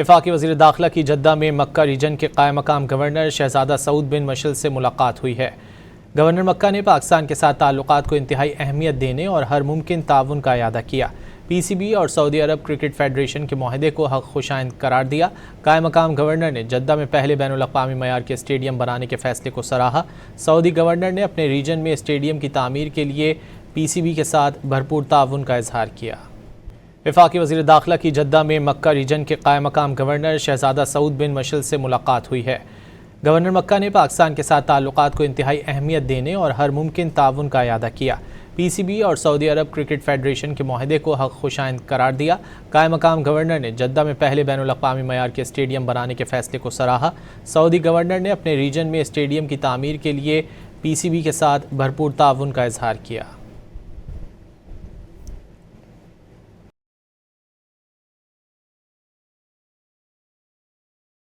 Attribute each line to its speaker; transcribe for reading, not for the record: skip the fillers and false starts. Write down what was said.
Speaker 1: وفاقی وزیر داخلہ کی جدہ میں مکہ ریجن کے قائم مقام گورنر شہزادہ سعود بن مشل سے ملاقات ہوئی ہے۔ گورنر مکہ نے پاکستان کے ساتھ تعلقات کو انتہائی اہمیت دینے اور ہر ممکن تعاون کا اعادہ کیا۔ پی سی بی اور سعودی عرب کرکٹ فیڈریشن کے معاہدے کو حق خوشائند قرار دیا۔ قائم مقام گورنر نے جدہ میں پہلے بین الاقوامی معیار کے اسٹیڈیم بنانے کے فیصلے کو سراہا۔ سعودی گورنر نے اپنے ریجن میں اسٹیڈیم کی تعمیر کے لیے پی سی بی کے ساتھ بھرپور تعاون کا اظہار کیا۔ وفاقی وزیر داخلہ کی جدہ میں مکہ ریجن کے قائم مقام گورنر شہزادہ سعود بن مشل سے ملاقات ہوئی ہے۔ گورنر مکہ نے پاکستان کے ساتھ تعلقات کو انتہائی اہمیت دینے اور ہر ممکن تعاون کا اعادہ کیا۔ پی سی بی اور سعودی عرب کرکٹ فیڈریشن کے معاہدے کو حق خوشائند قرار دیا۔ قائم مقام گورنر نے جدہ میں پہلے بین الاقوامی معیار کے اسٹیڈیم بنانے کے فیصلے کو سراہا۔ سعودی گورنر نے اپنے ریجن میں اسٹیڈیم کی تعمیر کے لیے پی سی بی کے ساتھ بھرپور تعاون کا اظہار کیا۔